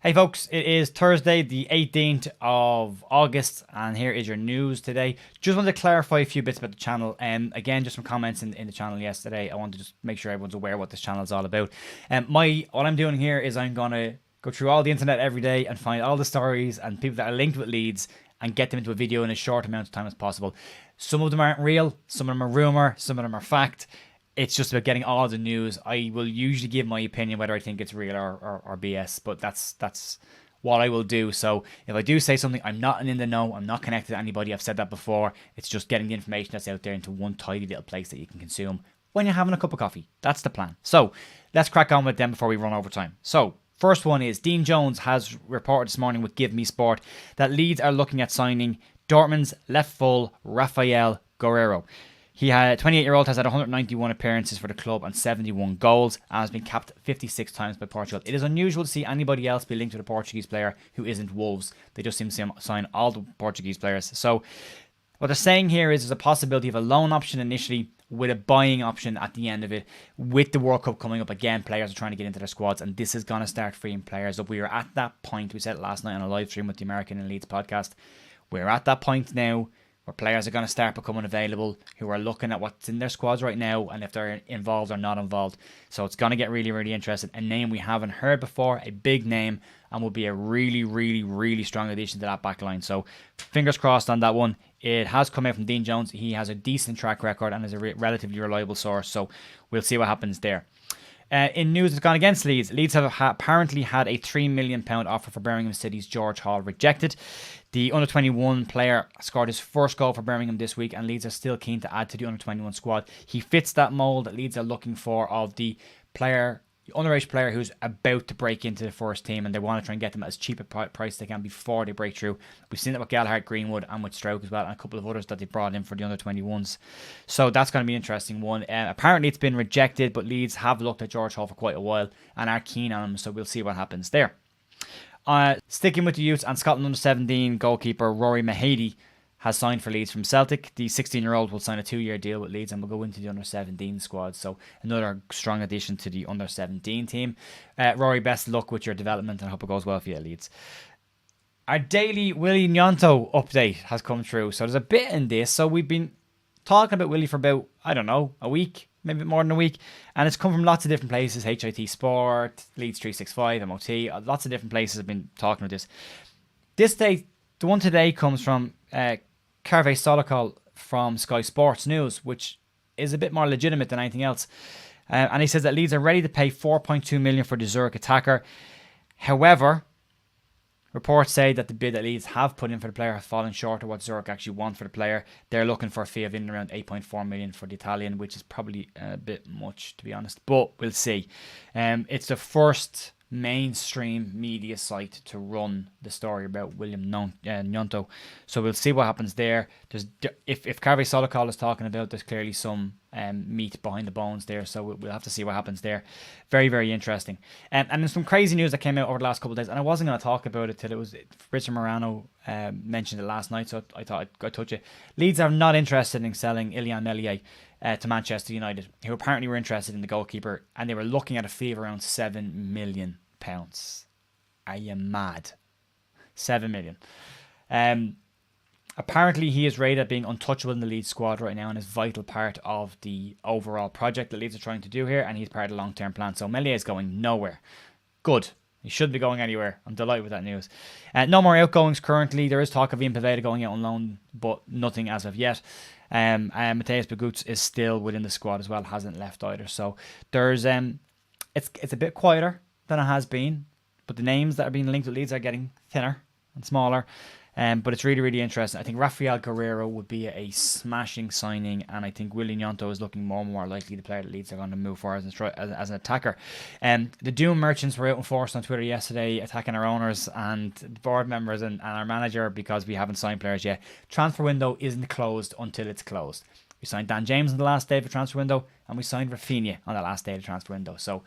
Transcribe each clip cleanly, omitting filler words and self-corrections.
Hey folks, it is Thursday, the 18th of August, and here is your news today. Just wanted to clarify a few bits about the channel. Again, just some comments in the channel yesterday. I want to just make sure everyone's aware what this channel is all about. What I'm doing here is I'm gonna go through all the internet every day and find all the stories and people that are linked with Leeds and get them into a video in as short amount of time as possible. Some of them aren't real, some of them are rumor, some of them are fact. It's just about getting all the news. I will usually give my opinion whether I think it's real or BS, but that's what I will do. So if I do say something, I'm not in the know. I'm not connected to anybody. I've said that before. It's just getting the information that's out there into one tidy little place that you can consume when you're having a cup of coffee. That's the plan. So let's crack on with them before we run over time. So first one is Dean Jones has reported this morning with Give Me Sport that Leeds are looking at signing Dortmund's left full Raphael Guerreiro. He had 28-year-old has had 191 appearances for the club and 71 goals and has been capped 56 times by Portugal. It is unusual to see anybody else be linked with a Portuguese player who isn't Wolves. They just seem to sign all the Portuguese players. So what they're saying here is there's a possibility of a loan option initially with a buying option at the end of it. With the World Cup coming up again, players are trying to get into their squads and this is going to start freeing players up. We are at that point. We said it last night on a live stream with the American and Leeds podcast. We're at that point now where players are going to start becoming available who are looking at what's in their squads right now and if they're involved or not involved. So it's going to get really, really interesting. A name we haven't heard before, a big name, and will be a really, really, really strong addition to that back line. So fingers crossed on that one. It has come out from Dean Jones. He has a decent track record and is a relatively reliable source. So we'll see what happens there. In news that's gone against Leeds, Leeds have apparently had a £3 million offer for Birmingham City's George Hall rejected. The under-21 player scored his first goal for Birmingham this week, and Leeds are still keen to add to the under-21 squad. He fits that mould that Leeds are looking for of the underage player who's about to break into the first team, and they want to try and get them at as cheap a price they can before they break through. We've seen it with Gallagher, Greenwood, and with Stroke as well, and a couple of others that they brought in for the under-21s. So that's going to be an interesting one. Apparently it's been rejected, but Leeds have looked at George Hall for quite a while and are keen on him, so we'll see what happens there. Sticking with the youths, and Scotland under-17 goalkeeper Rory Mahady has signed for Leeds from Celtic. The 16-year-old will sign a 2-year deal with Leeds and will go into the under-17 squad. So another strong addition to the under-17 team. Rory, best luck with your development and I hope it goes well for you at Leeds. Our daily Willy Gnonto update has come through. So there's a bit in this. So we've been talking about Willy for about, a week, maybe more than a week. And it's come from lots of different places. HIT Sport, Leeds 365, MOT. Lots of different places have been talking about this. This day, the one today comes from Carve Solikol from Sky Sports News, which is a bit more legitimate than anything else. And he says that Leeds are ready to pay $4.2 million for the Zurich attacker. However, reports say that the bid that Leeds have put in for the player has fallen short of what Zurich actually want for the player. They're looking for a fee of in around $8.4 million for the Italian, which is probably a bit much, to be honest. But we'll see. It's the first mainstream media site to run the story about William Gnonto. So we'll see what happens there. If Carve Solikol is talking about, there's clearly some meat behind the bones there. So we'll have to see what happens there. Very, very interesting. And there's some crazy news that came out over the last couple of days. And I wasn't going to talk about it till it was Richard Morano mentioned it last night. So I thought I'd go touch it. Leeds are not interested in selling Ilian Meslier to Manchester United, who apparently were interested in the goalkeeper, and they were looking at a fee of around £7 million. Are you mad? 7 million. Apparently he is rated at being untouchable in the Leeds squad right now and is a vital part of the overall project that Leeds are trying to do here, and he's part of the long-term plan. So Meslier is going nowhere. Good. He shouldn't be going anywhere. I'm delighted with that news. No more outgoings currently. There is talk of Ian Poveda going out on loan, but nothing as of yet. Mateus Begoots is still within the squad as well, hasn't left either. So there's it's a bit quieter than it has been, but the names that are being linked with Leeds are getting thinner and smaller. But it's really, really interesting. I think Raphael Guerreiro would be a smashing signing, and I think Willy Gnonto is looking more and more likely the player that Leeds are going to move for as an attacker. The Doom merchants were out in force on Twitter yesterday, attacking our owners and board members and our manager because we haven't signed players yet. Transfer window isn't closed until it's closed. We signed Dan James on the last day of the transfer window, and we signed Raphinha on the last day of the transfer window. So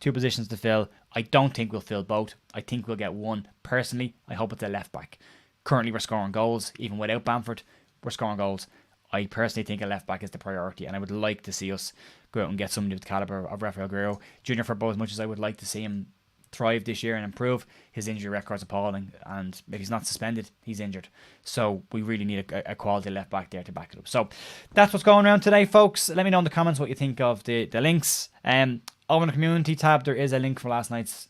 2 positions to fill. I don't think we'll fill both. I think we'll get one. Personally, I hope it's a left back. Currently, we're scoring goals. Even without Bamford, we're scoring goals. I personally think a left back is the priority, and I would like to see us go out and get somebody with the calibre of Raphael Guerreiro. Junior Firpo, as much as I would like to see him thrive this year and improve. His injury record's appalling, and if he's not suspended, he's injured. So we really need a quality left back there to back it up. So that's what's going around today, folks. Let me know in the comments what you think of the links. Over in the community tab, there is a link for last night's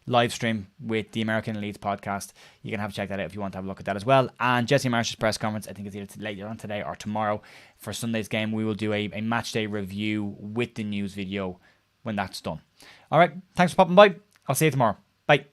live stream with the American Leeds podcast. You can have to check that out if you want to have a look at that as well. And Jesse Marsh's press conference, I think it's either later on today or tomorrow for Sunday's game. We will do a match day review with the news video when that's done. All right, thanks for popping by. I'll see you tomorrow. Bye.